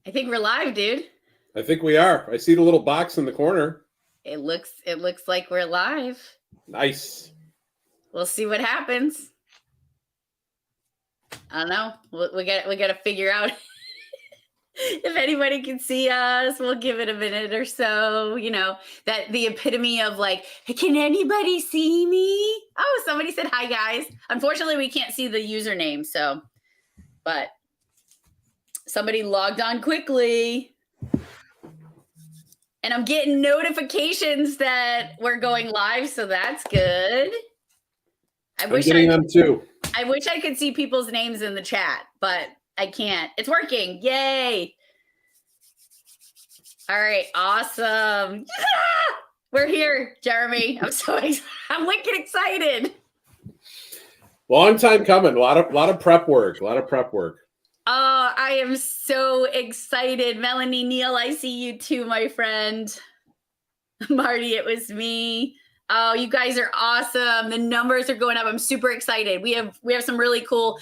I think we're live, dude. I think we are. I see the little box in the corner. It looks like we're live. Nice. We'll see what happens. I don't know. We got to figure out if anybody can see us. We'll give it a minute or so. You know, that the epitome of like, can anybody see me? Oh, somebody said hi, guys. Unfortunately, we can't see the username, but somebody logged on quickly. And I'm getting notifications that we're going live, so that's good. I'm getting them too. I wish I could see people's names in the chat, but I can't. It's working. Yay. All right. Awesome. Yeah! We're here, Jeremy. I'm wicked excited. Long time coming. A lot of prep work. Oh, I am so excited. Melanie, Neal, I see you too, my friend. Marty, it was me. Oh, you guys are awesome. The numbers are going up. I'm super excited. We have some really cool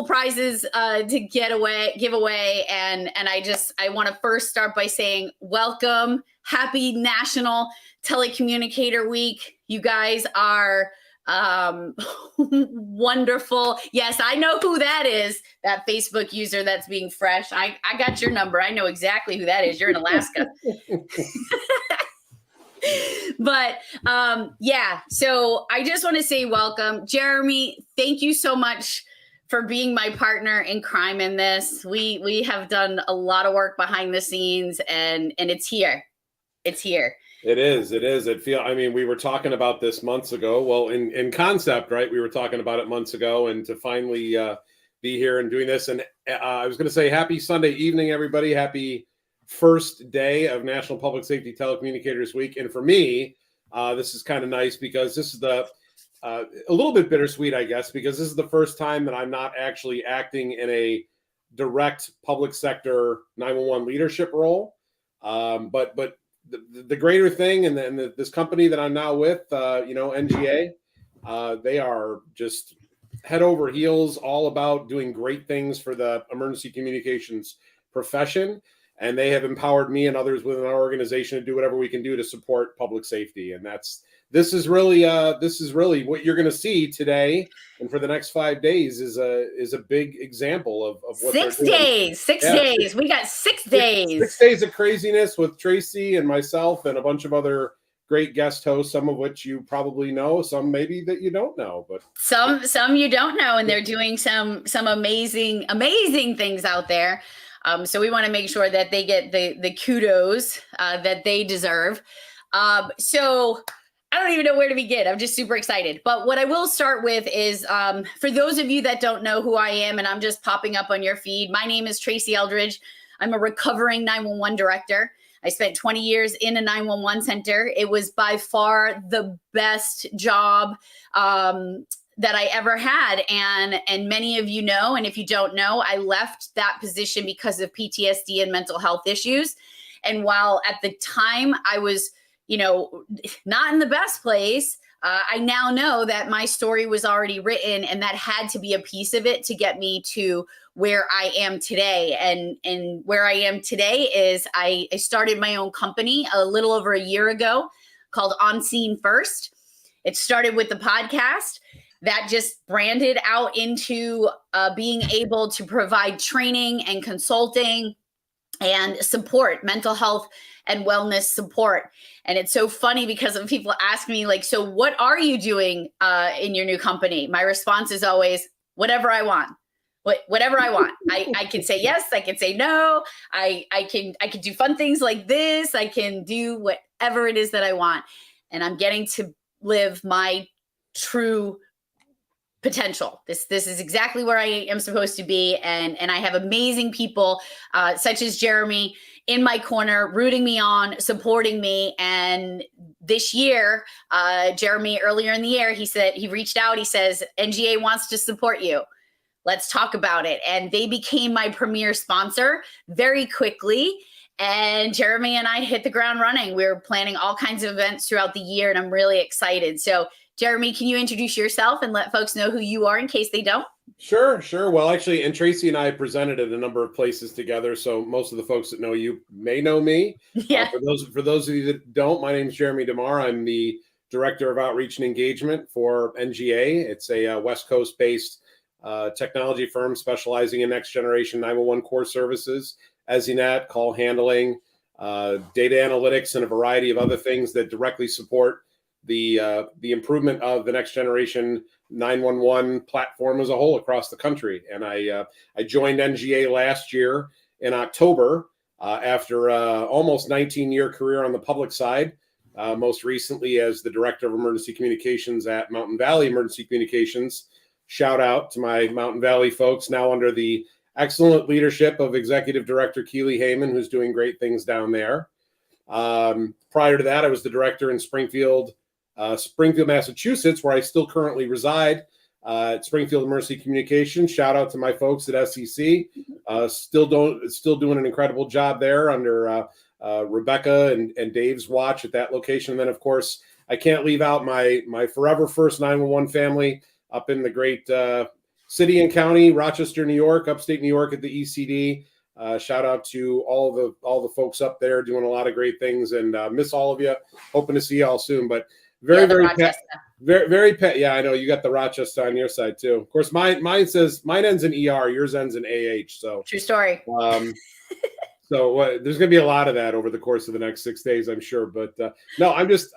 prizes to give away. And I want to first start by saying welcome. Happy National Telecommunicator Week. You guys are wonderful. Yes, I know who that is. That Facebook user that's being fresh. I got your number. I know exactly who that is. You're in Alaska. But yeah, so I just want to say welcome. Jeremy, thank you so much for being my partner in crime in this. We have done a lot of work behind the scenes, and it's here. It's here. It is. We were talking about this months ago. Well, in concept, right? We were talking about it months ago, and to finally be here and doing this. And I was going to say happy Sunday evening, everybody. Happy first day of National Public Safety Telecommunicators Week. And for me, this is kind of nice because this is a little bit bittersweet, I guess, because this is the first time that I'm not actually acting in a direct public sector 911 leadership role. But the greater thing, and this company that I'm now with, NGA, they are just head over heels, all about doing great things for the emergency communications profession. And they have empowered me and others within our organization to do whatever we can do to support public safety. And this is really what you're going to see today and for the next 5 days is a big example of what 6 days. 6 days. We got 6 days. 6 days of craziness with Tracy and myself and a bunch of other great guest hosts, some of which you probably know, some maybe that you don't know, but some you don't know, and they're doing some amazing things out there. So we want to make sure that they get the kudos that they deserve. So I don't even know where to begin. I'm just super excited. But what I will start with is, for those of you that don't know who I am, and I'm just popping up on your feed, my name is Tracy Eldridge. I'm a recovering 911 director. I spent 20 years in a 911 center. It was by far the best job that I ever had. And many of you know, and if you don't know, I left that position because of PTSD and mental health issues. And while at the time I was, not in the best place, I now know that my story was already written, and that had to be a piece of it to get me to where I am today. And where I am today is I started my own company a little over a year ago called On Scene First. It started with the podcast that just branded out into being able to provide training and consulting and support, mental health and wellness support. And it's so funny because when people ask me, like, so what are you doing in your new company? My response is always, whatever I want. Whatever I want. I can say yes, I can say no. I can do fun things like this. I can do whatever it is that I want. And I'm getting to live my true potential. This is exactly where I am supposed to be. And I have amazing people such as Jeremy in my corner, rooting me on, supporting me. And this year, Jeremy, earlier in the year, he reached out, he says, NGA wants to support you. Let's talk about it. And they became my premier sponsor very quickly. And Jeremy and I hit the ground running. We're planning all kinds of events throughout the year, and I'm really excited. So Jeremy, can you introduce yourself and let folks know who you are in case they don't? Sure, sure. Well, actually, and Tracy and I presented at a number of places together, so most of the folks that know you may know me. Yeah. For those of you that don't, my name is Jeremy DeMar. I'm the Director of Outreach and Engagement for NGA. It's a West Coast-based technology firm specializing in next generation 911 core services, EZNet, call handling, data analytics, and a variety of other things that directly support the improvement of the next generation 911 platform as a whole across the country. And I joined NGA last year in October after almost 19-year career on the public side. Most recently as the Director of Emergency Communications at Mountain Valley Emergency Communications. Shout out to my Mountain Valley folks, now under the excellent leadership of Executive Director Keely Heyman, who's doing great things down there. Prior to that, I was the director in Springfield, Massachusetts, where I still currently reside, at Springfield Emergency Communications. Shout out to my folks at SEC. Still doing an incredible job there under Rebecca and Dave's watch at that location. And then, of course, I can't leave out my forever first 911 family up in the great city and county, Rochester, New York, upstate New York at the ECD. Shout out to all the folks up there doing a lot of great things, and miss all of you. Hoping to see y'all soon. But very pet. Yeah, I know you got the Rochester on your side too. Of course, mine ends in ER, yours ends in AH. So true story. So there's going to be a lot of that over the course of the next 6 days, I'm sure. But no, I'm just,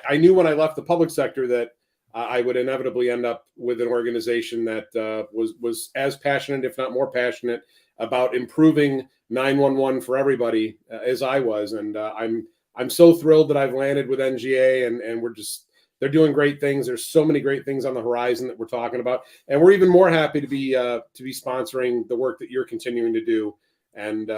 I knew when I left the public sector that I would inevitably end up with an organization that was as passionate, if not more passionate, about improving 911 for everybody as I was. And I'm so thrilled that I've landed with NGA, and they're doing great things. There's so many great things on the horizon that we're talking about, and we're even more happy to be sponsoring the work that you're continuing to do. And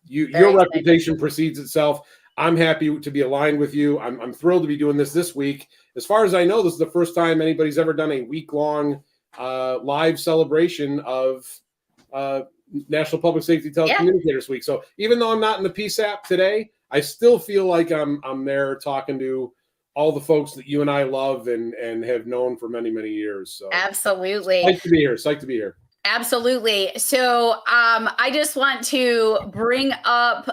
your reputation precedes itself. I'm happy to be aligned with you. I'm thrilled to be doing this week. As far as I know, this is the first time anybody's ever done a week-long live celebration of National Public Safety Telecommunicators Week. So even though I'm not in the PSAP today, I still feel like I'm there talking to all the folks that you and I love and have known for many, many years. So absolutely. Psyched to be here. Absolutely. So I just want to bring up,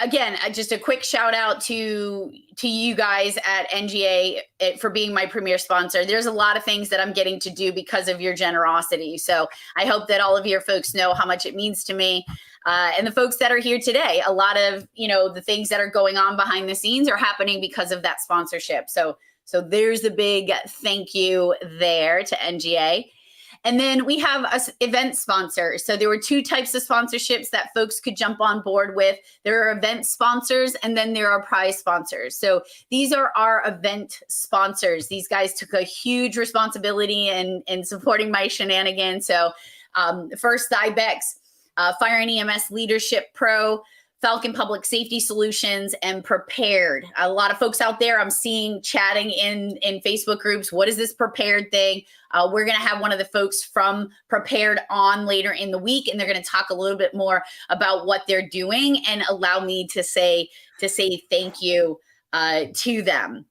again, just a quick shout out to you guys at NGA for being my premier sponsor. There's a lot of things that I'm getting to do because of your generosity. So I hope that all of your folks know how much it means to me. And the folks that are here today, a lot of, the things that are going on behind the scenes are happening because of that sponsorship. So there's a big thank you there to NGA. And then we have event sponsors. So there were two types of sponsorships that folks could jump on board with. There are event sponsors, and then there are prize sponsors. So these are our event sponsors. These guys took a huge responsibility in supporting my shenanigans. So first, Zybex, Fire and EMS Leadership Pro, Falcon Public Safety Solutions, and Prepared. A lot of folks out there I'm seeing chatting in Facebook groups. What is this Prepared thing? We're going to have one of the folks from Prepared on later in the week, and they're going to talk a little bit more about what they're doing and allow me to say thank you to them.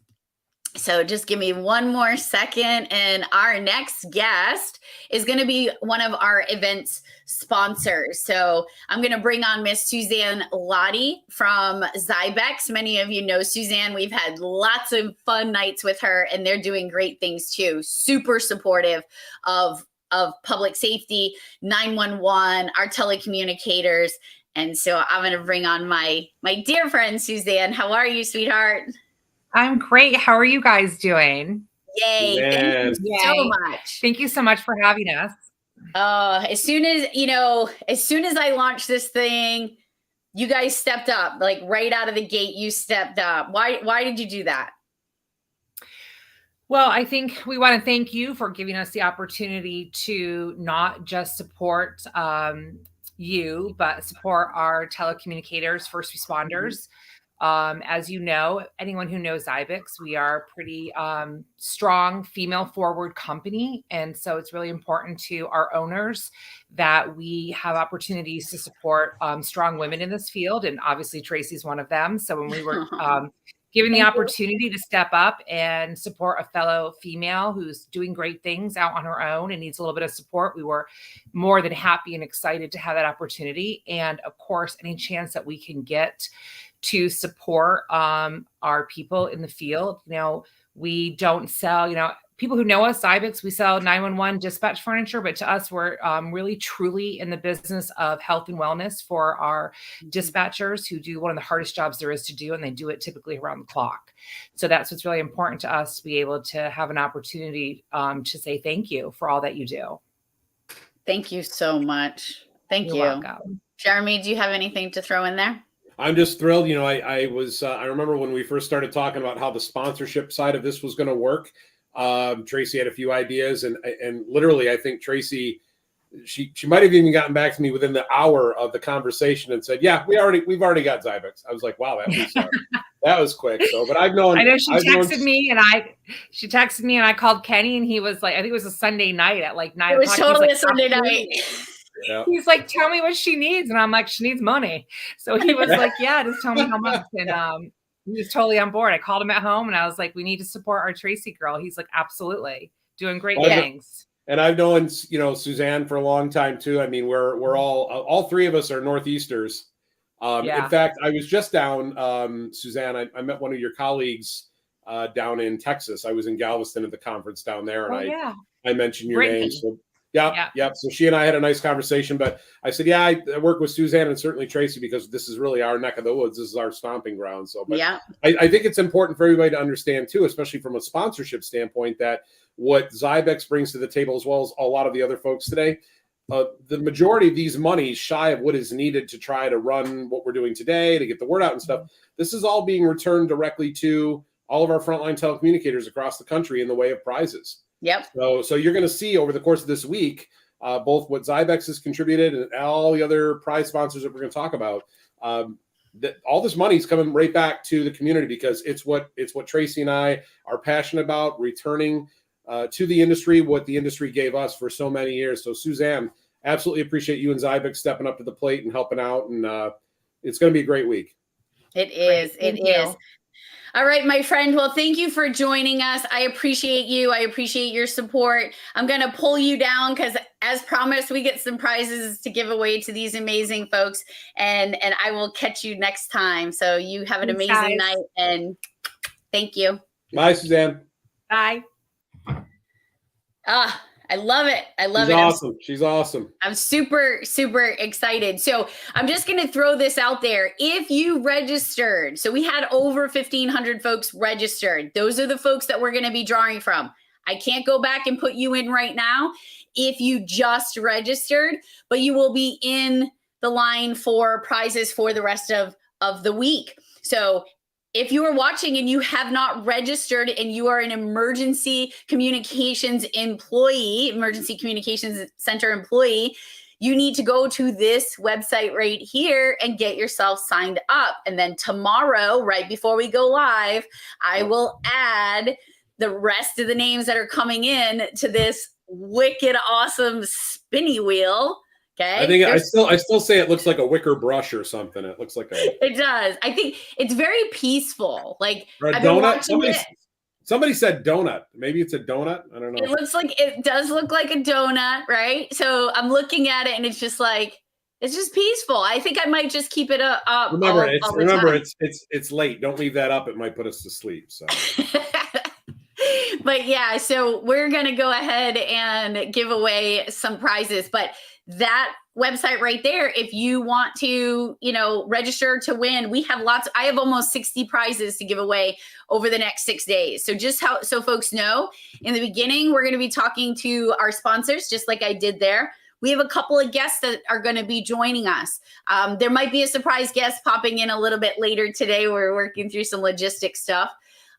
So just give me one more second, and our next guest is going to be one of our events sponsors. So I'm going to bring on Miss Suzanne Lottie from Zybex. Many of you know Suzanne. We've had lots of fun nights with her, and they're doing great things too. Super supportive of public safety, 911, our telecommunicators. And so I'm going to bring on my dear friend, Suzanne. How are you, sweetheart? I'm great. How are you guys doing? Yay. Thank you so much. Thank you so much for having us. As soon as I launched this thing, you guys stepped up, like right out of the gate, you stepped up. Why did you do that? Well, I think we want to thank you for giving us the opportunity to not just support you, but support our telecommunicators, first responders. As you know, anyone who knows Zybex, we are a pretty strong female forward company. And so it's really important to our owners that we have opportunities to support strong women in this field. And obviously Tracy's one of them. So when we were given the Thank you. opportunity to step up and support a fellow female who's doing great things out on her own and needs a little bit of support. We were more than happy and excited to have that opportunity. And of course, any chance that we can get to support our people in the field. We don't sell, people who know us, Zybex, we sell 911 dispatch furniture, but to us, we're really truly in the business of health and wellness for our dispatchers who do one of the hardest jobs there is to do, and they do it typically around the clock. So that's what's really important to us, to be able to have an opportunity to say thank you for all that you do. Thank you so much. Thank you. You're welcome. Jeremy, do you have anything to throw in there? I'm just thrilled. I remember when we first started talking about how the sponsorship side of this was going to work. Tracy had a few ideas, and literally, I think Tracy, she might have even gotten back to me within the hour of the conversation and said, "Yeah, we've already got Zybex." I was like, "Wow, that was quick." So, but I know she texted me, and I called Kenny, and he was like, I think it was a Sunday night at like 9 o'clock. It was totally a Sunday night. Yeah. He's like, "Tell me what she needs," and I'm like, "She needs money." So he was like, "Yeah, just tell me how much." And he was totally on board. I called him at home and I was like, "We need to support our Tracy girl." He's like, "Absolutely, doing great things." And I've known, Suzanne for a long time too. I mean, we're all three of us are Northeasters. In fact, I was just down, Suzanne, I met one of your colleagues down in Texas. I was in Galveston at the conference down there, and I mentioned your name. So yeah. So she and I had a nice conversation, but I said, yeah, I work with Suzanne and certainly Tracy because this is really our neck of the woods. This is our stomping ground. So, but I think it's important for everybody to understand too, especially from a sponsorship standpoint, that what Zybex brings to the table, as well as a lot of the other folks today, the majority of these monies shy of what is needed to try to run what we're doing today, to get the word out and stuff. This is all being returned directly to all of our frontline telecommunicators across the country in the way of prizes. Yep. So you're going to see over the course of this week, both what Zybex has contributed and all the other prize sponsors that we're going to talk about. That all this money is coming right back to the community because it's what Tracy and I are passionate about, returning to the industry what the industry gave us for so many years. So Suzanne, absolutely appreciate you and Zybex stepping up to the plate and helping out, and it's going to be a great week. It is. It is. All right, my friend. Well, thank you for joining us. I appreciate you. I appreciate your support. I'm going to pull you down because, as promised, we get some prizes to give away to these amazing folks, and I will catch you next time. So you have an amazing night, and thank you. Bye, Suzanne. Bye. I love it. I love it. Awesome. She's awesome. I'm super, super excited. So I'm just going to throw this out there. If you registered, so we had over 1,500 folks registered. Those are the folks that we're going to be drawing from. I can't go back and put you in right now if you just registered, but you will be in the line for prizes for the rest of the week. So if you are watching and you have not registered and you are an emergency communications employee, emergency communications center employee, you need to go to this website right here and get yourself signed up. And then tomorrow, right before we go live, I will add the rest of the names that are coming in to this wicked awesome spinny wheel. Okay. I think I still say it looks like a wicker brush or something. It looks like it does. I think it's very peaceful. Like a donut. Somebody said donut. Maybe it's a donut. I don't know. It does look like a donut, right? So I'm looking at it and it's just like, it's just peaceful. I think I might just keep it up. Remember, it's late. Don't leave that up. It might put us to sleep. So. But yeah, so we're going to go ahead and give away some prizes, but that website right there, if you want to, register to win, we have I have almost 60 prizes to give away over the next 6 days. So so folks know, in the beginning, we're going to be talking to our sponsors, just like I did there. We have a couple of guests that are going to be joining us. There might be a surprise guest popping in a little bit later today. We're working through some logistic stuff.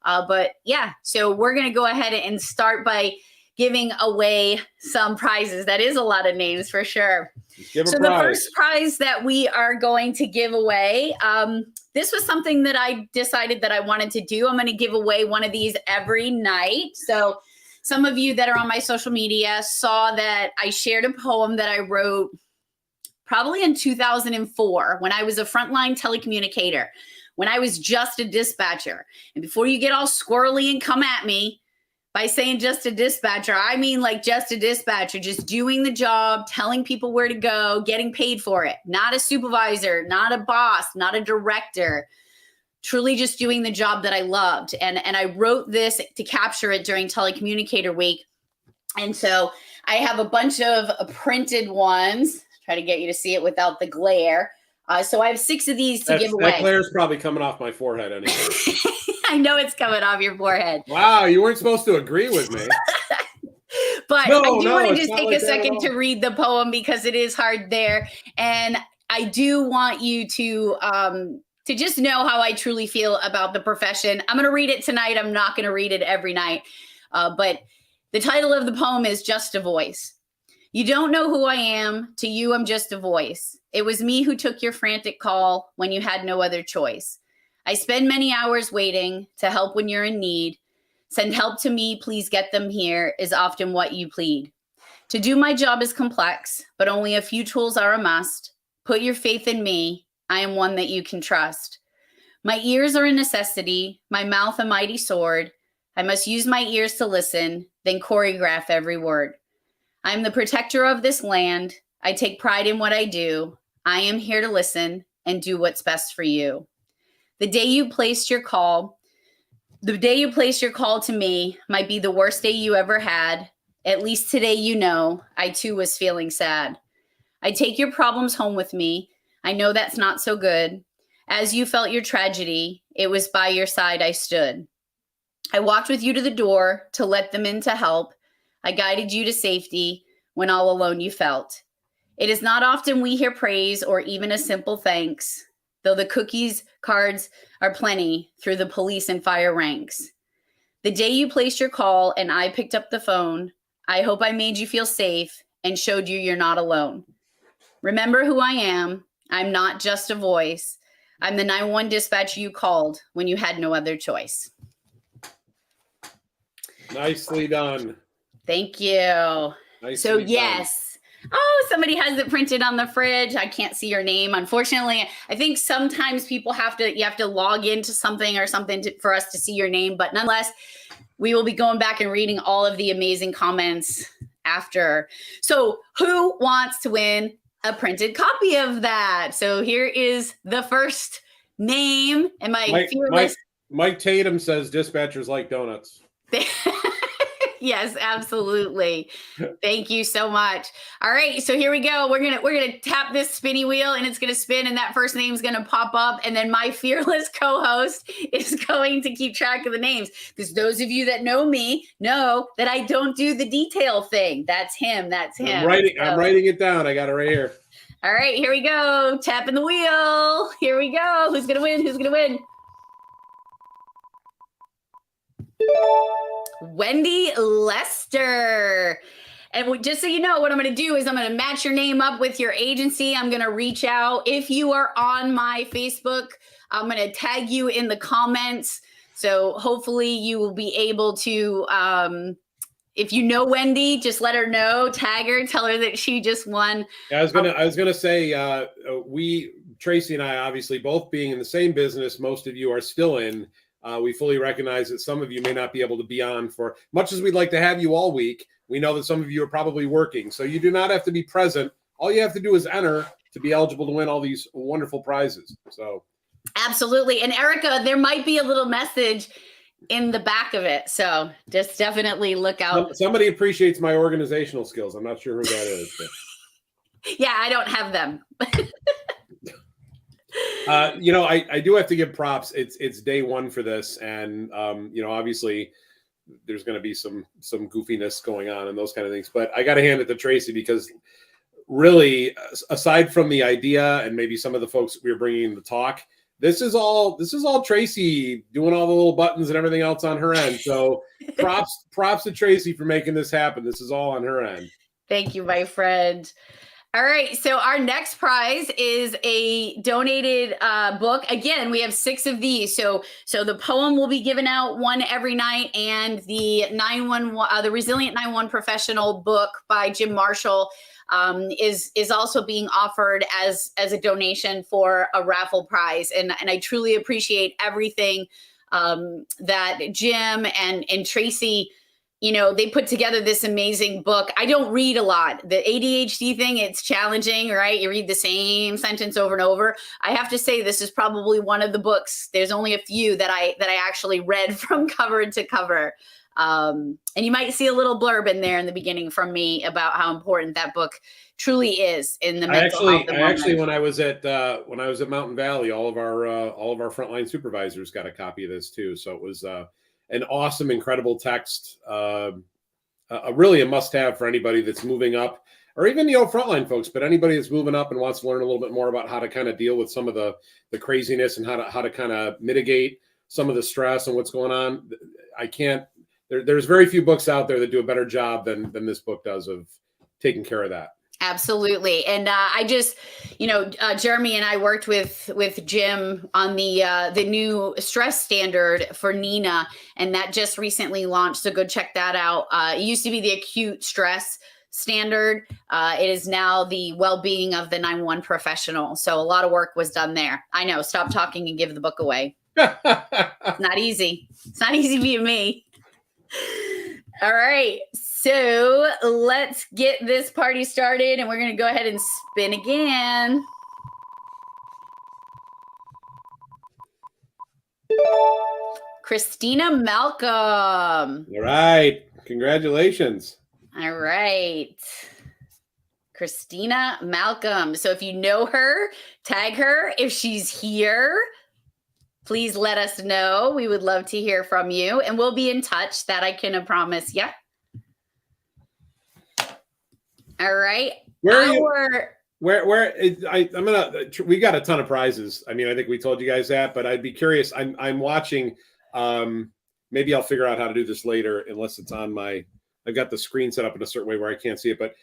But yeah, so we're going to go ahead and start by giving away some prizes. That is a lot of names for sure. So the first prize that we are going to give away, this was something that I decided that I wanted to do. I'm going to give away one of these every night. So some of you that are on my social media saw that I shared a poem that I wrote probably in 2004 when I was a frontline telecommunicator. when I was just a dispatcher. And before you get all squirrely and come at me by saying just a dispatcher, I mean like just a dispatcher, just doing the job, telling people where to go, getting paid for it. Not a supervisor, not a boss, not a director. Truly just doing the job that I loved. And I wrote this to capture it during Telecommunicator Week. And so I have a bunch of printed ones. Try to get you to see it without the glare. So I have 6 of these to give away. That glare's probably coming off my forehead anyway. I know it's coming off your forehead. Wow, you weren't supposed to agree with me. But No, I do no, want to it's just not take like a that at second all. to read the poem because it is hard there. And I do want you to just know how I truly feel about the profession. I'm going to read it tonight. I'm not going to read it every night. But the title of the poem is Just a Voice. You don't know who I am. To you, I'm just a voice. It was me who took your frantic call when you had no other choice. I spend many hours waiting to help when you're in need. Send help to me, please get them here, is often what you plead. To do my job is complex, but only a few tools are a must. Put your faith in me. I am one that you can trust. My ears are a necessity, my mouth a mighty sword. I must use my ears to listen, then choreograph every word. I am the protector of this land. I take pride in what I do. I am here to listen and do what's best for you. The day you placed your call to me might be the worst day you ever had. At least today you know I too was feeling sad. I take your problems home with me. I know that's not so good. As you felt your tragedy, it was by your side I stood. I walked with you to the door to let them in to help. I guided you to safety when all alone you felt. It is not often we hear praise or even a simple thanks, though the cookies cards are plenty through the police and fire ranks. The day you placed your call and I picked up the phone, I hope I made you feel safe and showed you you're not alone. Remember who I am. I'm not just a voice. I'm the 911 dispatcher you called when you had no other choice. Nicely done. Thank you. So yes. Oh, somebody has it printed on the fridge. I can't see your name. Unfortunately, I think sometimes people you have to log into something or something for us to see your name. But nonetheless, we will be going back and reading all of the amazing comments after. So who wants to win a printed copy of that? So here is the first name. And Mike Tatum says dispatchers like donuts. Yes, absolutely. Thank you so much. All right, so here we go. We're gonna tap this spinny wheel, and it's gonna spin, and that first name is gonna pop up, and then my fearless co-host is going to keep track of the names. Because those of you that know me know that I don't do the detail thing. That's him. That's him. I'm writing it down. I got it right here. All right, here we go. Tapping the wheel. Here we go. Who's gonna win? Who's gonna win? Wendy Lester. And just so you know, what I'm going to do is I'm going to match your name up with your agency. I'm going to reach out. If you are on my Facebook, I'm going to tag you in the comments. So hopefully you will be able to, if you know Wendy, just let her know, tag her, tell her that she just won. Yeah, I was gonna say, Tracy and I, obviously both being in the same business, most of you are still in. We fully recognize that some of you may not be able to be on for much as we'd like to have you all week. We know that some of you are probably working, so you do not have to be present. All you have to do is enter to be eligible to win all these wonderful prizes. So, absolutely. And Erica, there might be a little message in the back of it, so just definitely look out. Somebody appreciates my organizational skills. I'm not sure who that is. But. Yeah, I don't have them. I do have to give props. It's day one for this, and obviously there's going to be some goofiness going on and those kind of things. But I got to hand it to Tracy because really, aside from the idea and maybe some of the folks we were bringing in to talk, this is all Tracy doing all the little buttons and everything else on her end. So props to Tracy for making this happen. This is all on her end. Thank you, my friend. All right. So our next prize is a donated book. Again, we have 6 of these. So the poem will be given out one every night, and the 911, the Resilient 911 Professional book by Jim Marshall is also being offered as a donation for a raffle prize. And I truly appreciate everything that Jim and Tracy, they put together this amazing book. I don't read a lot. The ADHD thing, it's challenging, right? You read the same sentence over and over. I have to say, this is probably one of the books. There's only a few that I actually read from cover to cover. And you might see a little blurb in there in the beginning from me about how important that book truly is in the mental health. When I was at Mountain Valley, all of our frontline supervisors got a copy of this too. So it was an awesome, incredible text. Really a must-have for anybody that's moving up, or even the old frontline folks, but anybody that's moving up and wants to learn a little bit more about how to kind of deal with some of the craziness and how to kind of mitigate some of the stress and what's going on. There's very few books out there that do a better job than this book does of taking care of that. Absolutely. And I just, Jeremy and I worked with Jim on the new stress standard for NINA, and that just recently launched. So go check that out. It used to be the acute stress standard. It is now the well-being of the 911 professional. So a lot of work was done there. I know. Stop talking and give the book away. It's not easy. It's not easy being me. All right. So let's get this party started, and we're going to go ahead and spin again. Christina Malcolm. All right. Congratulations. All right. Christina Malcolm. So if you know her, tag her. If she's here, please let us know. We would love to hear from you, and we'll be in touch. That I can promise you. All right. Where are you? We got a ton of prizes. I mean, I think we told you guys that, but I'd be curious. I'm watching. Maybe I'll figure out how to do this later, unless it's on I've got the screen set up in a certain way where I can't see it, but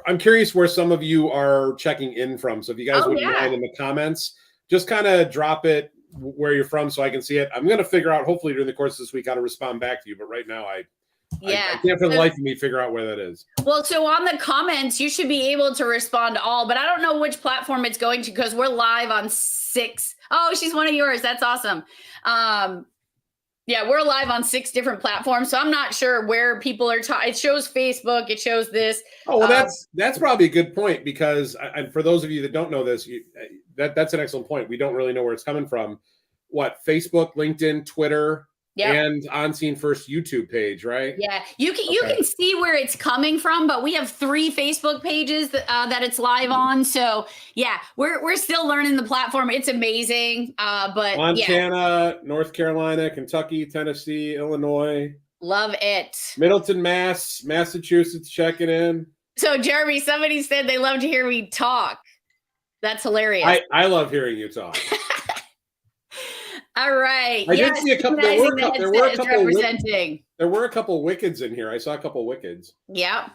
I'm curious where some of you are checking in from. So if you guys wouldn't mind in the comments, just kind of drop it where you're from so I can see it. I'm going to figure out, hopefully during the course of this week, how to respond back to you. But right now I can't for the life of me figure out where that is. Well, so on the comments, you should be able to respond to all, but I don't know which platform it's going to, because we're live on 6. Oh, she's one of yours. That's awesome. Yeah, we're live on 6 different platforms, so I'm not sure where people are talking. It shows Facebook. It shows this. Oh, well, that's probably a good point, because for those of you that don't know this, that's an excellent point. We don't really know where it's coming from. What, Facebook, LinkedIn, Twitter, and On Scene First YouTube page, right? Yeah, you can see where it's coming from, but we have 3 Facebook pages that it's live on. So yeah, we're still learning the platform. It's amazing. But Montana, North Carolina, Kentucky, Tennessee, Illinois, love it. Middleton, Massachusetts, checking in. So Jeremy, somebody said they love to hear me talk. That's hilarious. I love hearing you talk. All right. I did see a couple. There were a couple Wickeds in here. I saw a couple Wickeds. Yeah.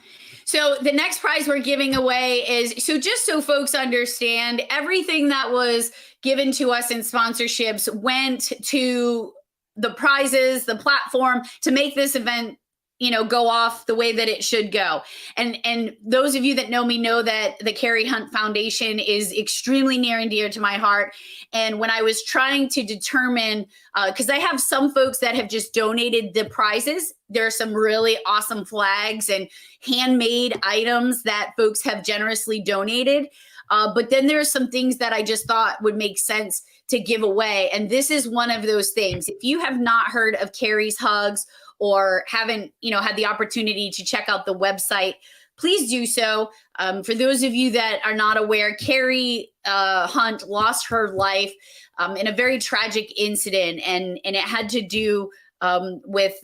So the next prize we're giving away is, so just so folks understand, everything that was given to us in sponsorships went to the prizes, the platform, to make this event, go off the way that it should go. And those of you that know me know that the Carrie Hunt Foundation is extremely near and dear to my heart. And when I was trying to determine, because I have some folks that have just donated the prizes, there are some really awesome flags and handmade items that folks have generously donated. But then there are some things that I just thought would make sense to give away. And this is one of those things. If you have not heard of Carrie's Hugs, or haven't, had the opportunity to check out the website, please do so. For those of you that are not aware, Carrie Hunt lost her life in a very tragic incident, and it had to do with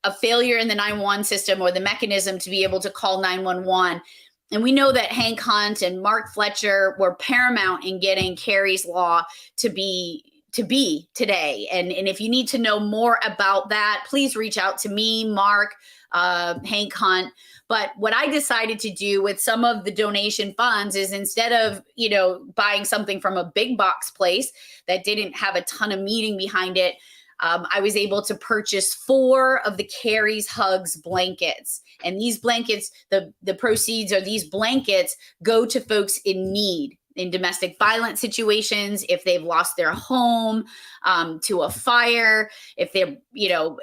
a failure in the 911 system, or the mechanism to be able to call 911. And we know that Hank Hunt and Mark Fletcher were paramount in getting Carrie's Law to be to be today. And if you need to know more about that, please reach out to me, Mark, Hank Hunt. But what I decided to do with some of the donation funds is, instead of, buying something from a big box place that didn't have a ton of meaning behind it, I was able to purchase 4 of the Carrie's Hugs blankets. And these blankets, the proceeds of these blankets go to folks in need, in domestic violence situations, if they've lost their home to a fire, if they're,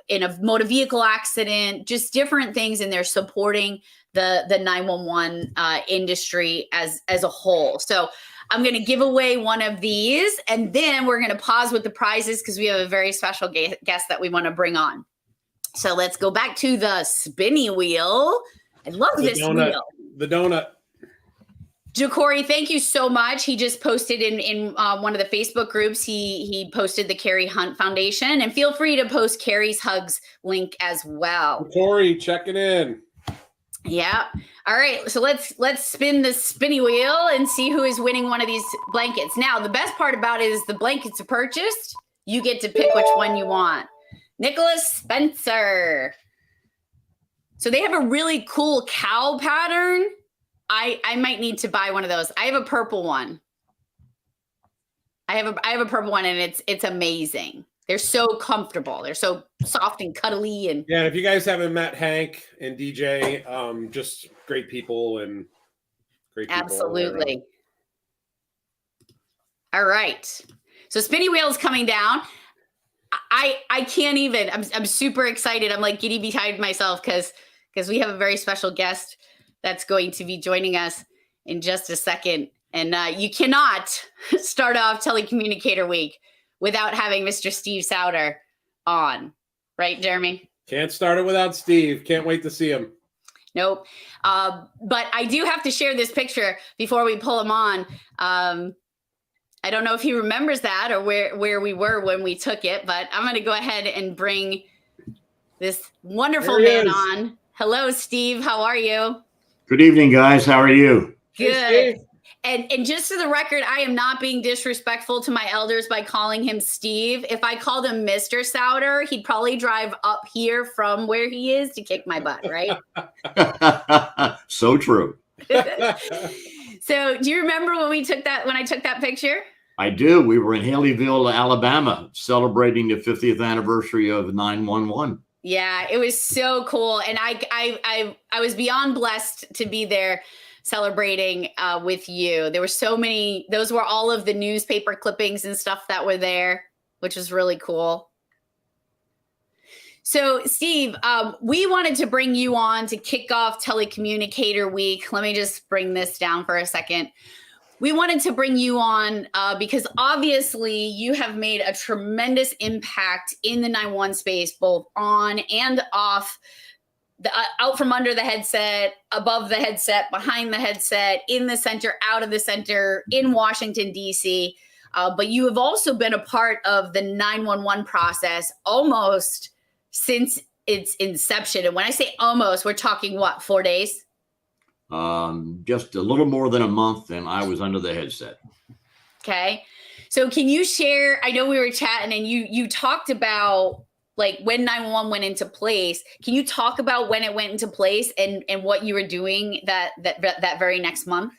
in a motor vehicle accident, just different things. And they're supporting the 911 industry as a whole. So I'm going to give away one of these, and then we're going to pause with the prizes because we have a very special guest that we want to bring on. So let's go back to the spinny wheel. I love this wheel. The donut. Ja'Cory, thank you so much. He just posted in one of the Facebook groups. He posted the Carrie Hunt Foundation, and feel free to post Carrie's Hugs link as well. Ja'Cory, checking in. Yeah. All right. So let's spin the spinny wheel and see who is winning one of these blankets. Now, the best part about it is the blankets are purchased. You get to pick which one you want. Nicholas Spencer. So they have a really cool cow pattern. I might need to buy one of those. I have a purple one. I have a purple one, and it's amazing. They're so comfortable. They're so soft and cuddly. And yeah, if you guys haven't met Hank and DJ, just great people and great people. Absolutely. All right. So spinny wheel is coming down. I can't even. I'm super excited. I'm like giddy behind myself because we have a very special guest that's going to be joining us in just a second. And you cannot start off Telecommunicator Week without having Mr. Steve Souter on. Right, Jeremy? Can't start it without Steve. Can't wait to see him. Nope. But I do have to share this picture before we pull him on. I don't know if he remembers that or where we were when we took it, but I'm going to go ahead and bring this wonderful man on. Hello, Steve. How are you? Good evening, guys. How are you? Good. Hey, And just for the record, I am not being disrespectful to my elders by calling him Steve. If I called him Mr. Souter, he'd probably drive up here from where he is to kick my butt, right? So true. So do you remember when I took that picture? I do. We were in Haleyville, Alabama, celebrating the 50th anniversary of 911. Yeah, it was so cool. And I was beyond blessed to be there celebrating with you. There were so many, those were all of the newspaper clippings and stuff that were there, which was really cool. So Steve, we wanted to bring you on to kick off Telecommunicator Week. Let me just bring this down for a second. We wanted to bring you on because obviously you have made a tremendous impact in the 911 space, both on and off, out from under the headset, above the headset, behind the headset, in the center, out of the center, in Washington, D.C. But you have also been a part of the 911 process almost since its inception. And when I say almost, we're talking what, 4 days? Just a little more than a month, and I was under the headset. Okay. So can you share, I know we were chatting and you talked about like when 911 went into place. Can you talk about when it went into place and what you were doing that very next month?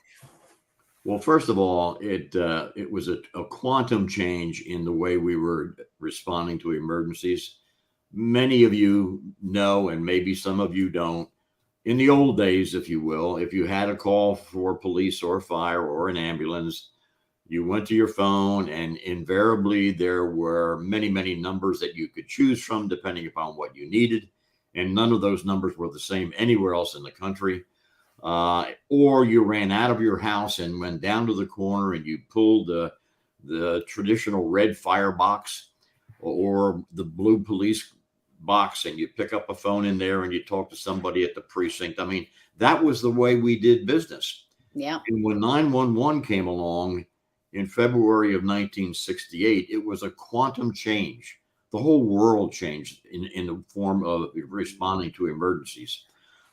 Well, first of all, it was a quantum change in the way we were responding to emergencies. Many of you know, and maybe some of you don't. In the old days, if you will, if you had a call for police or fire or an ambulance, you went to your phone and invariably there were many, many numbers that you could choose from depending upon what you needed. And none of those numbers were the same anywhere else in the country. Or you ran out of your house and went down to the corner and you pulled the traditional red firebox or the blue police box and you pick up a phone in there and you talk to somebody at the precinct. I mean, that was the way we did business. Yeah. And when 911 came along in February of 1968, it was a quantum change. The whole world changed in the form of responding to emergencies.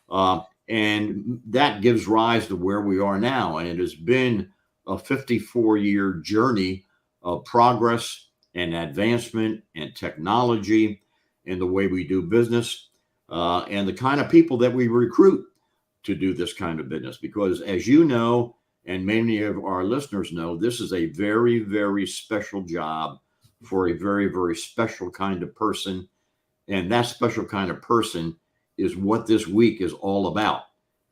And that gives rise to where we are now. And it has been a 54-year journey of progress and advancement and technology and the way we do business and the kind of people that we recruit to do this kind of business. Because as you know, and many of our listeners know, this is a very, very special job for a very, very special kind of person. And that special kind of person is what this week is all about.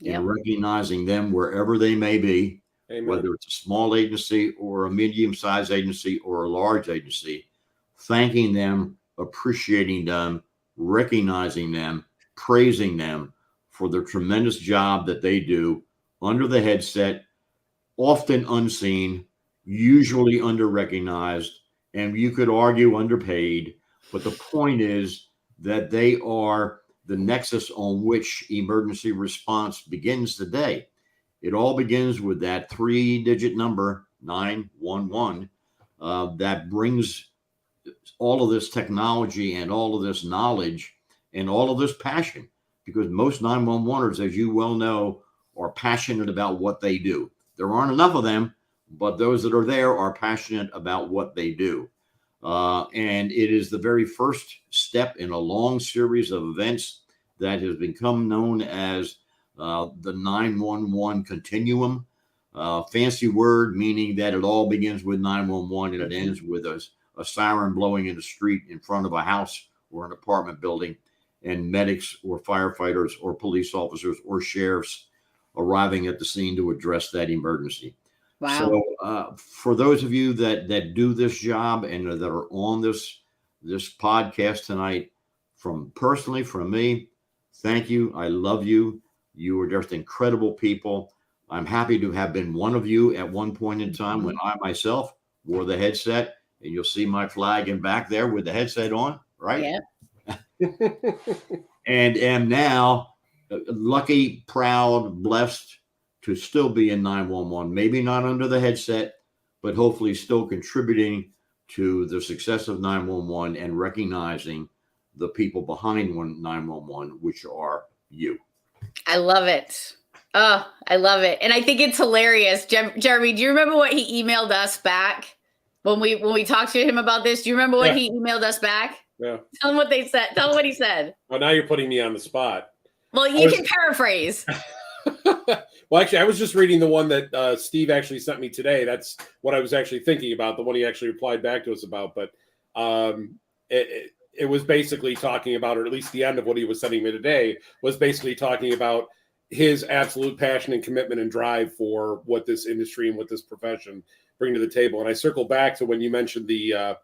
Yep. In recognizing them wherever they may be, Amen. whether it's a small agency or a medium-sized agency or a large agency, thanking them, appreciating them, recognizing them, praising them for the tremendous job that they do under the headset, often unseen, usually underrecognized, and you could argue underpaid. But the point is that they are the nexus on which emergency response begins today. It all begins with that 3-digit number, 911, that brings all of this technology and all of this knowledge and all of this passion, because most 911ers, as you well know, are passionate about what they do. There aren't enough of them, but those that are there are passionate about what they do. And it is the very first step in a long series of events that has become known as the 911 continuum. Fancy word, meaning that it all begins with 911 and it ends with a siren blowing in the street in front of a house or an apartment building, and medics or firefighters or police officers or sheriffs arriving at the scene to address that emergency. Wow. So for those of you that do this job and that are on this podcast tonight, personally from me, thank you. I love you. You are just incredible people. I'm happy to have been one of you at one point in time when I myself wore the headset, and you'll see my flag in back there with the headset on, right? Yeah. And am now lucky, proud, blessed to still be in 911, maybe not under the headset, but hopefully still contributing to the success of 911 and recognizing the people behind 911, which are you. I love it. Oh, I love it. And I think it's hilarious. Jeremy, do you remember what he emailed us back when we talked to him about this? Do you remember what he emailed us back? Yeah. Tell him what they said. Tell him what he said. Well, now you're putting me on the spot. Well, you can paraphrase. Well, actually, I was just reading the one that Steve actually sent me today. That's what I was actually thinking about, the one he actually replied back to us about. But it was basically talking about, or at least the end of what he was sending me today, was basically talking about his absolute passion and commitment and drive for what this industry and what this profession bring to the table. And I circle back to when you mentioned the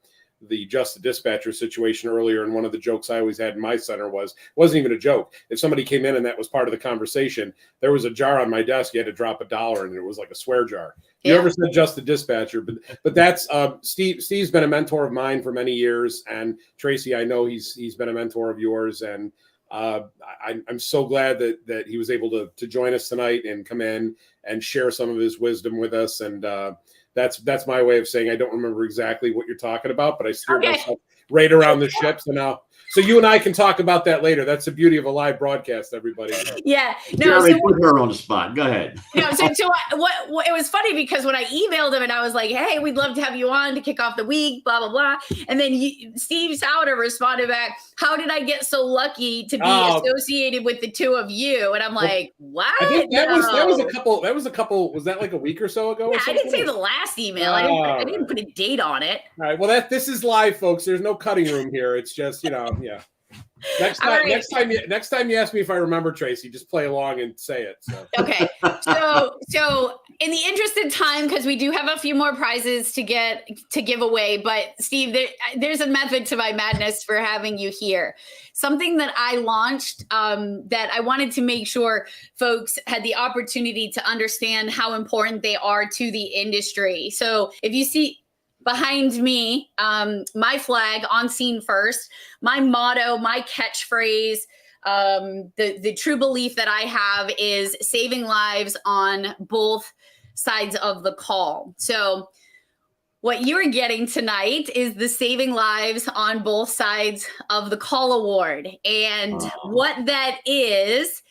Just the Dispatcher situation earlier, and one of the jokes I always had in my center wasn't even a joke. If somebody came in and that was part of the conversation, there was a jar on my desk, you had to drop $1 and it was like a swear jar. You ever said Just the Dispatcher? But that's Steve's been a mentor of mine for many years, and Tracy, I know he's been a mentor of yours, and I'm so glad that he was able to join us tonight and come in and share some of his wisdom with us. And that's my way of saying I don't remember exactly what you're talking about, but I steered myself right around the ship. So you and I can talk about that later. That's the beauty of a live broadcast, everybody. Yeah. No, Jeremy, put her on the spot. Go ahead. No, so what it was funny because when I emailed him and I was like, hey, we'd love to have you on to kick off the week, blah, blah, blah. And then Steve Sauter responded back, how did I get so lucky to be associated with the two of you? And I'm like, what? I think that was a couple, was that like a week or so ago? Yeah, I didn't say the last email. I didn't put a date on it. All right. Well, this is live, folks. There's no cutting room here. It's just, yeah. Next time you ask me if I remember, Tracy, just play along and say it. So. Okay. So in the interest of time, because we do have a few more prizes to give away, but Steve, there's a method to my madness for having you here. Something that I launched that I wanted to make sure folks had the opportunity to understand how important they are to the industry. So if you see behind me, my flag on scene first, my motto, my catchphrase, the true belief that I have is saving lives on both sides of the call. So what you're getting tonight is the Saving Lives on Both Sides of the Call Award. And what that is,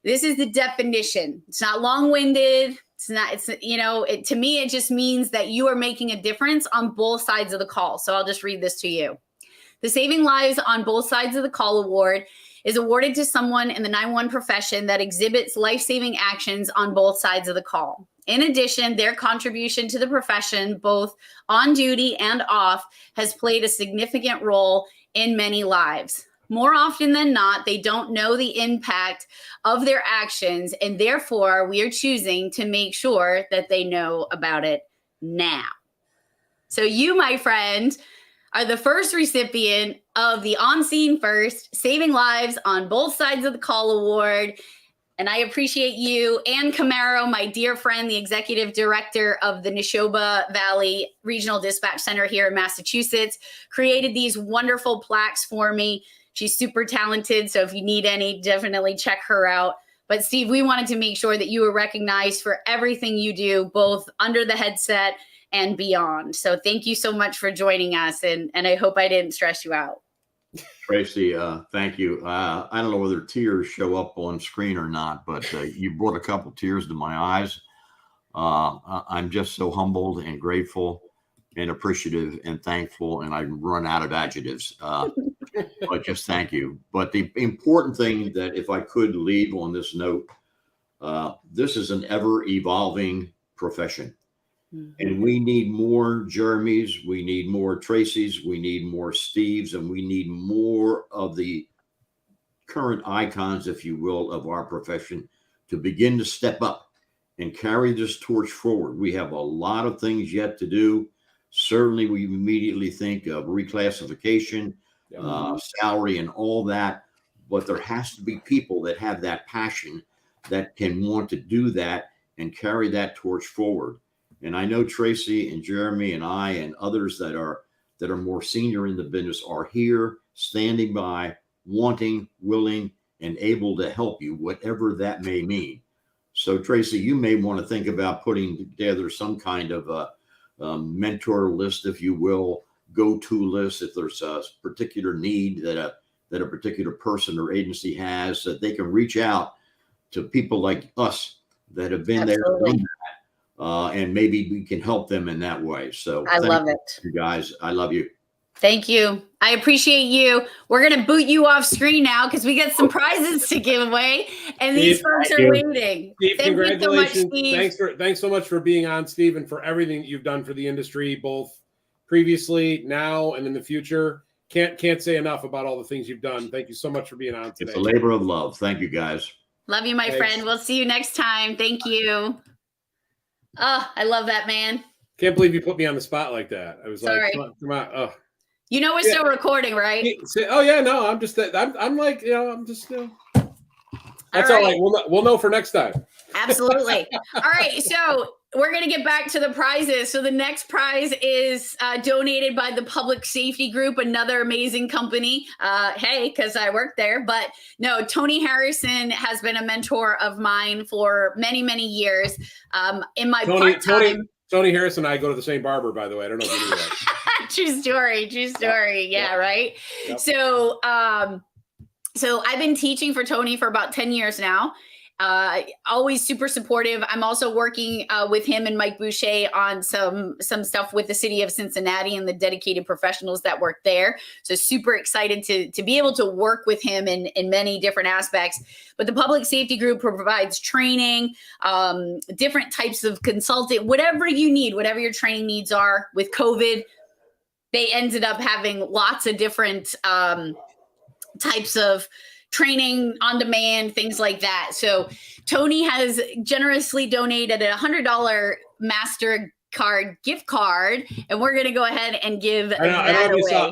this is the definition. It's not long-winded. It's not, it's, you know, to me, it just means that you are making a difference on both sides of the call. So I'll just read this to you. The Saving Lives on Both Sides of the Call Award is awarded to someone in the 911 profession that exhibits life-saving actions on both sides of the call. In addition, their contribution to the profession, both on duty and off, has played a significant role in many lives. More often than not, they don't know the impact of their actions, and therefore we are choosing to make sure that they know about it now. So you, my friend, are the first recipient of the On Scene First Saving Lives on Both Sides of the Call Award. And I appreciate you. Ann Camaro, my dear friend, the executive director of the Neshoba Valley Regional Dispatch Center here in Massachusetts, created these wonderful plaques for me. She's super talented. So if you need any, definitely check her out. But Steve, we wanted to make sure that you were recognized for everything you do, both under the headset and beyond. So thank you so much for joining us. And I hope I didn't stress you out. Tracy, thank you. I don't know whether tears show up on screen or not, but you brought a couple tears to my eyes. I'm just so humbled and grateful and appreciative and thankful, and I run out of adjectives. But just thank you. But the important thing that if I could leave on this note, this is an ever evolving profession. And we need more Jeremys, we need more Tracys, we need more Steves, and we need more of the current icons, if you will, of our profession to begin to step up and carry this torch forward. We have a lot of things yet to do. Certainly, we immediately think of reclassification, salary, and all that. But there has to be people that have that passion that can want to do that and carry that torch forward. And I know Tracy and Jeremy and I and others that are more senior in the business are here, standing by, wanting, willing, and able to help you, whatever that may mean. So Tracy, you may want to think about putting together some kind of a mentor list, if you will, go-to list, if there's a particular need that a particular person or agency has, that they can reach out to people like us that have been there, done that. And maybe we can help them in that way. So I love it. You guys, I love you. Thank you. I appreciate you. We're going to boot you off screen now because we got some prizes to give away, and these folks are waiting. Steve, thank congratulations. You so much, Steve. Thanks so much for being on, Steve, and for everything that you've done for the industry, both previously, now, and in the future. Can't say enough about all the things you've done. Thank you so much for being on today. It's a labor of love. Thank you, guys. Love you, my friend. We'll see you next time. Thank you. Oh, I love that, man. Can't believe you put me on the spot like that. I was Sorry. like, come on. Oh. You know we're still recording, right? Oh yeah, no, I'm just I'm like, you know, I'm just that's all right. We'll know for next time. Absolutely. All right, so we're going to get back to the prizes. So the next prize is donated by the Public Safety Group, another amazing company. Hey, because I work there. But no, Tony Harrison has been a mentor of mine for many, many years. In my part-time. Tony Harrison and I go to the same barber, by the way. I don't know if you knew that. True story. Yeah, right. Yep. So I've been teaching for Tony for about 10 years now. Always super supportive. I'm also working with him and Mike Boucher on some stuff with the city of Cincinnati and the dedicated professionals that work there. So super excited to be able to work with him in many different aspects. But the Public Safety Group provides training, different types of consulting, whatever you need, whatever your training needs are. With COVID, they ended up having lots of different types of training on demand, things like that. So Tony has generously donated a $100 MasterCard gift card, and we're going to go ahead and give that away. I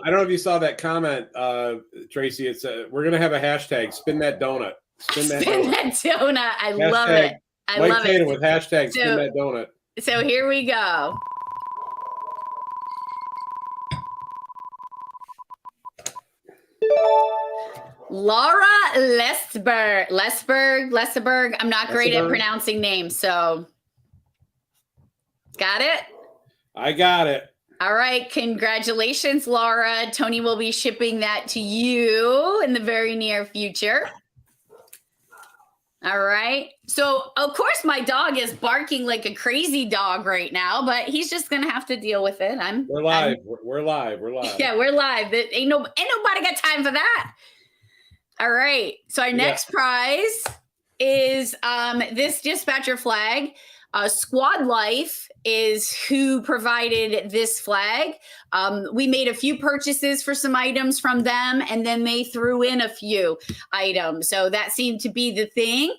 don't know if you saw that comment, Tracy. It's we're going to have a hashtag, spin that donut. Spin that donut. I love it. I love it. With hashtag spin that donut. So here we go. Laura Lesberg. I'm not great at pronouncing names, so got it? I got it. All right. Congratulations, Laura. Tony will be shipping that to you in the very near future. All right. So, of course, my dog is barking like a crazy dog right now, but he's just going to have to deal with it. We're live. We're live. We're live. Yeah, we're live. Ain't nobody got time for that. All right. So our next prize is this dispatcher flag. Squad Life is who provided this flag. We made a few purchases for some items from them, and then they threw in a few items. So that seemed to be the thing.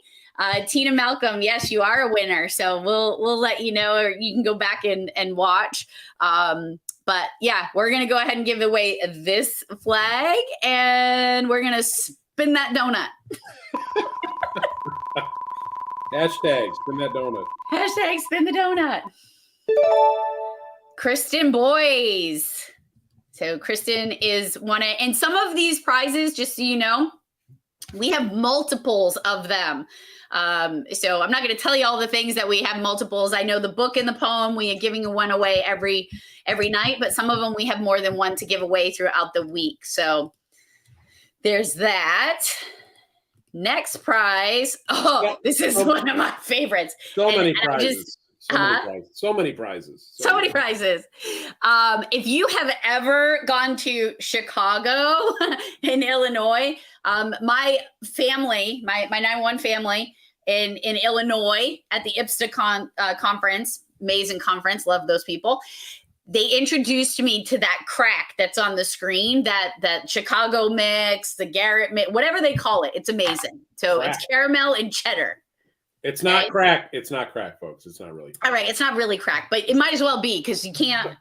Tina Malcolm, yes, you are a winner. So we'll let you know, or you can go back and watch. But yeah, we're going to go ahead and give away this flag, and we're going to spin that donut. Hashtag spin that donut. Hashtag spin the donut. Kristen Boys. So Kristen is one of, and some of these prizes, just so you know, we have multiples of them. So I'm not going to tell you all the things that we have multiples. I know the book and the poem, we are giving one away every night, but some of them we have more than one to give away throughout the week. So there's that. Next prize. Oh, this is one of my favorites. So many prizes. So many prizes. If you have ever gone to Chicago in Illinois, my family, my 911 family in Illinois at the IPSTA conference, amazing conference, love those people. They introduced me to that crack that's on the screen, that Chicago mix, the Garrett mix, whatever they call it. It's amazing. So It's caramel and cheddar. It's not crack. It's not crack, folks. It's not really crack. All right. It's not really crack, but it might as well be, because you can't,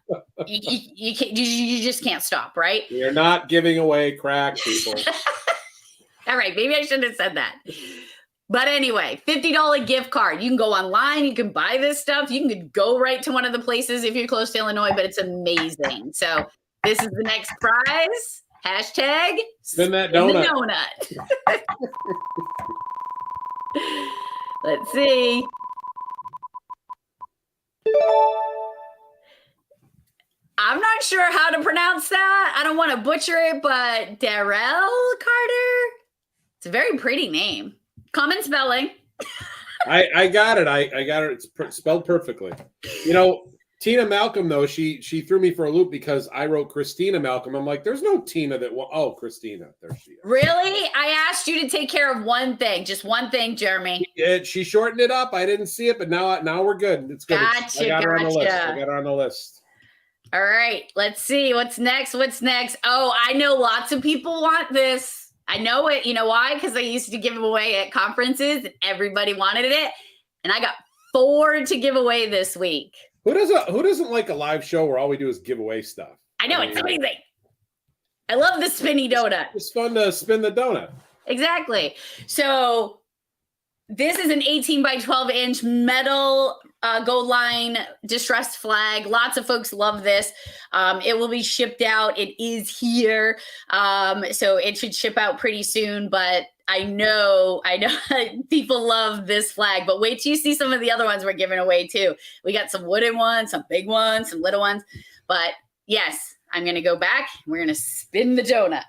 you just can't stop, right? You're not giving away crack, people. All right. Maybe I shouldn't have said that. But anyway, $50 gift card. You can go online. You can buy this stuff. You can go right to one of the places if you're close to Illinois, but it's amazing. So this is the next prize. Hashtag spin that donut. Let's see. I'm not sure how to pronounce that. I don't want to butcher it, but Darrell Carter. It's a very pretty name. Common spelling. I got it. I got it. It's spelled perfectly. You know, Tina Malcolm, though, she threw me for a loop because I wrote Christina Malcolm. I'm like, there's no Tina that oh, Christina. There she is. Really? I asked you to take care of one thing. Just one thing, Jeremy. She shortened it up. I didn't see it, but now we're good. It's good. Gotcha, I got her on the list. I got her on the list. All right. Let's see. What's next? Oh, I know lots of people want this. I know it. You know why? Because I used to give them away at conferences and everybody wanted it. And I got 4 to give away this week. Who doesn't like a live show where all we do is give away stuff? I know, it's amazing. I love the spinny donut. It's fun to spin the donut. Exactly. So this is an 18 by 12 inch metal gold line distressed flag. Lots of folks love this. It will be shipped out. It is here. So it should ship out pretty soon, but I know people love this flag, but wait till you see some of the other ones we're giving away too. We got some wooden ones, some big ones, some little ones, but yes, I'm going to go back. We're going to spin the donut.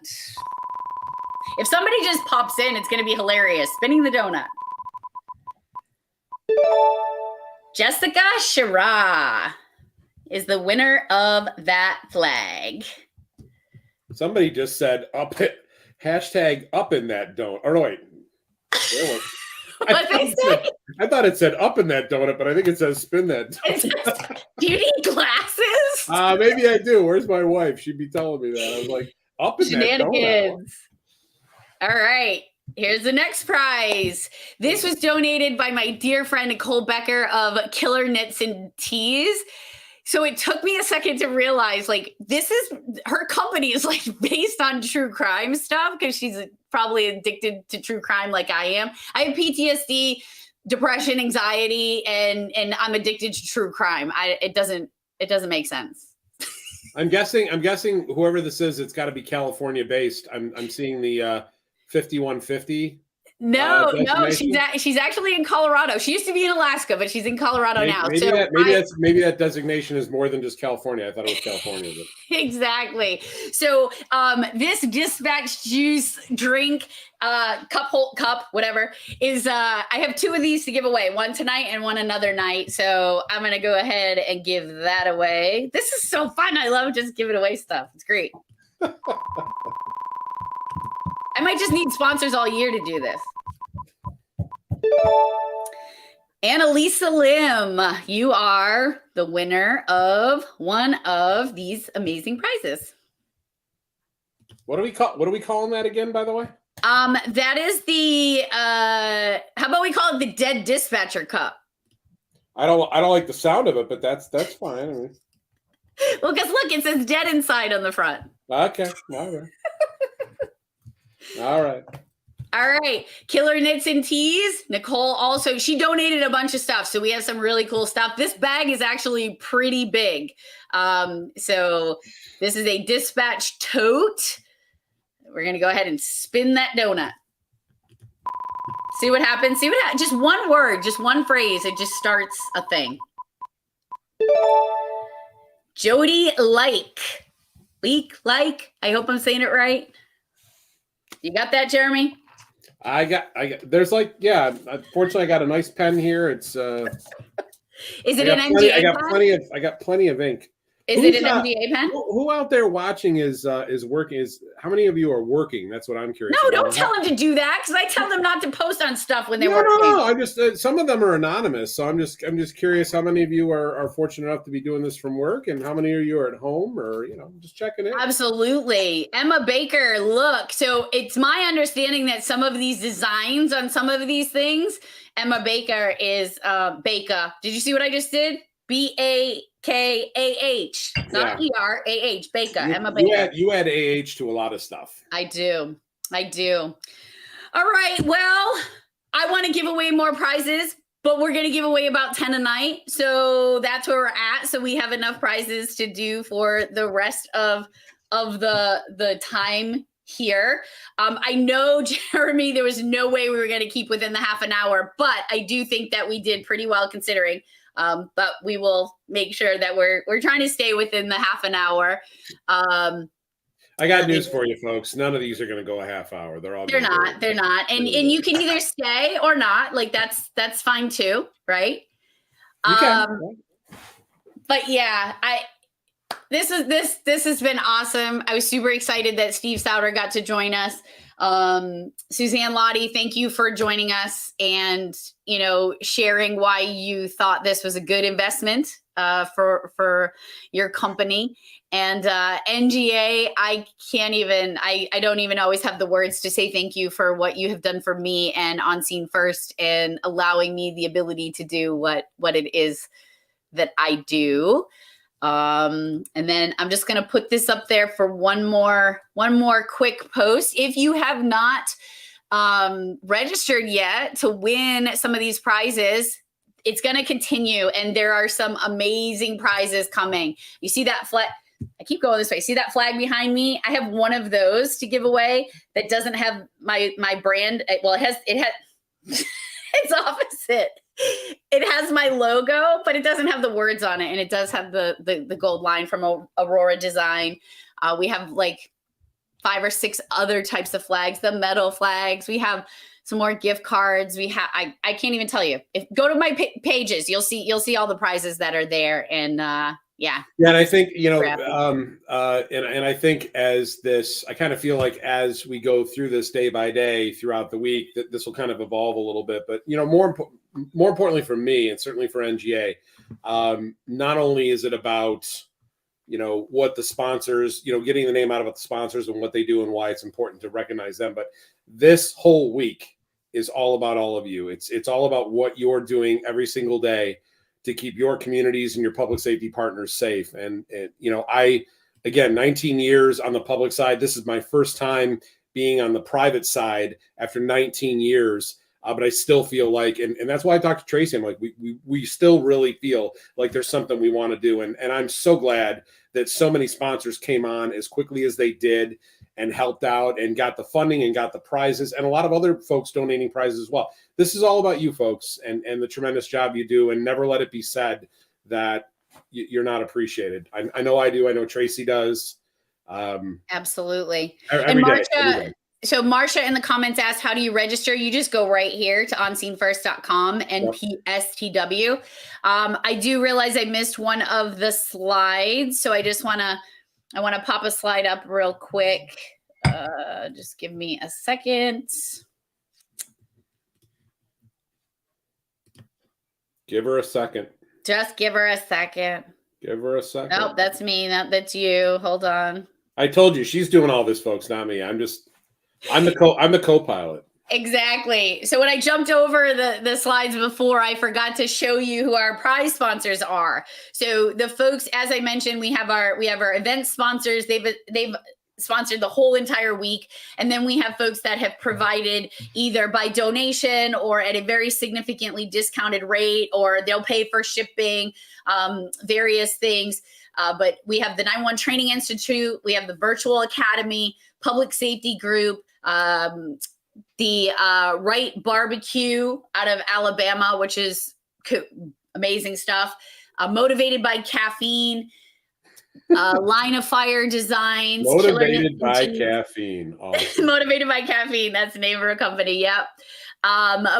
If somebody just pops in, it's going to be hilarious. Spinning the donut. Jessica Shira is the winner of that flag. Somebody just said up it. Hashtag up in that donut. Or no, wait. I thought it said up in that donut, but I think it says spin that donut. Do you need glasses? Maybe I do. Where's my wife? She'd be telling me that. I was like, up in that donut. All right. Here's the next prize. This was donated by my dear friend Nicole Becker of Killer Knits and Tees. So it took me a second to realize, like, her company is like based on true crime stuff because she's probably addicted to true crime like I am. I have PTSD, depression, anxiety, and I'm addicted to true crime. It doesn't make sense. I'm guessing whoever this is, it's got to be California based. I'm seeing the 5150. No, designation? she's actually in Colorado. She used to be in Alaska, but she's in Colorado now. Maybe So maybe that designation is more than just California. I thought it was California. But. Exactly. So this dispatch juice drink cup whatever is I have 2 of these to give away, one tonight and one another night. So I'm gonna go ahead and give that away. This is so fun. I love just giving away stuff. It's great. I might just need sponsors all year to do this. Annalisa Lim, you are the winner of one of these amazing prizes. What are we calling that again, by the way? That is the how about we call it the Dead Dispatcher Cup? I don't like the sound of it, but that's fine. I mean. Well, because look, it says dead inside on the front. Okay. All right. All right. All right. Killer Knits and Tees. Nicole also, she donated a bunch of stuff. So we have some really cool stuff. This bag is actually pretty big. So this is a dispatch tote. We're going to go ahead and spin that donut. See what happens. Just one word, just one phrase. It just starts a thing. Jody Like. I hope I'm saying it right. You got that, Jeremy? I got there's unfortunately I got a nice pen here. It's Is it an MDA pen? I got plenty of ink. Is it an MDA pen? Who out there watching is working? How many of you are working? That's what I'm curious No, about. don't tell them to do that, because I tell them not to post on stuff when they're working. No. I'm just some of them are anonymous, so I'm just curious how many of you are fortunate enough to be doing this from work, and how many of you are at home, or just checking in. Absolutely. Emma Baker, look. So it's my understanding that some of these designs on some of these things, Emma Baker is Baker. Did you see what I just did? BAKAH, not ERAH, Baker, Emma Baker. You add AH to a lot of stuff. I do. All right. Well, I want to give away more prizes, but we're going to give away about 10 a night. So that's where we're at. So we have enough prizes to do for the rest of the time here. I know, Jeremy, there was no way we were going to keep within the half an hour, but I do think that we did pretty well considering. But we will make sure that we're trying to stay within the half an hour. I got news for you, folks. None of these are going to go a half hour. They're not. And you can either stay or not. Like that's fine too, right? You can. But yeah, this has been awesome. I was super excited that Steve Souter got to join us. Suzanne Lottie, thank you for joining us and, sharing why you thought this was a good investment, for your company. And, NGA, I don't even always have the words to say thank you for what you have done for me and On Scene First, and allowing me the ability to do what it is that I do. And then I'm just going to put this up there for one more quick post. If you have not registered yet to win some of these prizes, it's going to continue, and there are some amazing prizes coming. You see that flag? I keep going this way. See that flag behind me? I have one of those to give away that doesn't have my brand. Well, it has it's opposite. It has my logo, but it doesn't have the words on it. And it does have the gold line from Aurora Design. We have like 5 or 6 other types of flags, the metal flags. We have some more gift cards. We have, I can't even tell you. If go to my pages, you'll see all the prizes that are there. And yeah. And I think, and I think as this, I kind of feel like as we go through this day by day throughout the week, that this will kind of evolve a little bit. But, more importantly for me, and certainly for NGA, not only is it about, what the sponsors, getting the name out of the sponsors and what they do and why it's important to recognize them. But this whole week is all about all of you. It's all about what you're doing every single day to keep your communities and your public safety partners safe. And I, again, 19 years on the public side. This is my first time being on the private side after 19 years. But I still feel like, and that's why I talked to Tracy, I'm like, we still really feel like there's something we want to do. And I'm so glad that so many sponsors came on as quickly as they did. and helped out and got the funding and got the prizes, and a lot of other folks donating prizes as well. This is all about you folks and the tremendous job you do, and never let it be said that you're not appreciated. I know I do. I know Tracy does. Absolutely. Every And day. So Marcia in the comments asked, how do you register? You just go right here to onscenefirst.com and PSTW. I do realize I missed one of the slides, so I want to pop a slide up real quick. Just give me a second. Give her a second. Just give her a second. Give her a second. Nope, that's me. That's you. Hold on. I told you she's doing all this, folks, not me. I'm the co-pilot. Exactly. So when I jumped over the slides before, I forgot to show you who our prize sponsors are. So the folks, as I mentioned, we have our event sponsors. They've sponsored the whole entire week. And then we have folks that have provided either by donation or at a very significantly discounted rate, or they'll pay for shipping, various things. But we have the 911 Training Institute. We have the Virtual Academy, Public Safety Group, the Wright Barbecue out of Alabama, which is amazing stuff. Motivated by Caffeine, Line of Fire Designs. Motivated by Caffeine. Awesome. Motivated by Caffeine. That's the name of our company. Yep.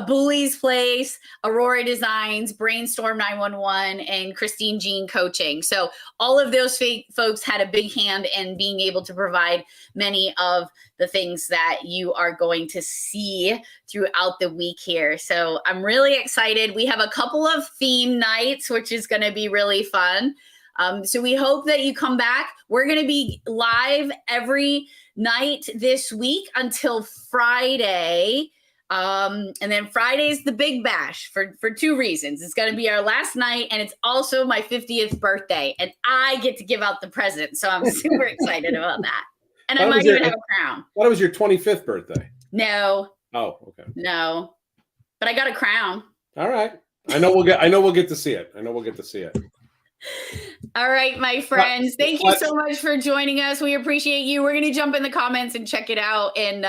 Bully's Place, Aurora Designs, Brainstorm 911, and Christine Jean Coaching. So all of those folks had a big hand in being able to provide many of the things that you are going to see throughout the week here. So I'm really excited. We have a couple of theme nights, which is going to be really fun. So we hope that you come back. We're going to be live every night this week until Friday. And then Friday's the big bash for two reasons. It's going to be our last night, and it's also my 50th birthday, and I get to give out the present. So I'm super excited about that. And I might even have a crown. What was your 25th birthday? No. Oh, okay. No. But I got a crown. All right. I know we'll get to see it. All right, my friends. Thank you so much for joining us. We appreciate you. We're going to jump in the comments and check it out. And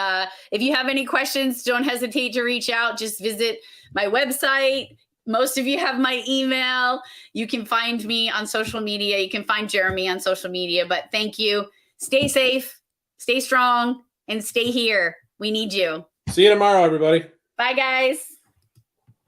if you have any questions, don't hesitate to reach out. Just visit my website. Most of you have my email. You can find me on social media. You can find Jeremy on social media. But thank you. Stay safe, stay strong, and stay here. We need you. See you tomorrow, everybody. Bye, guys.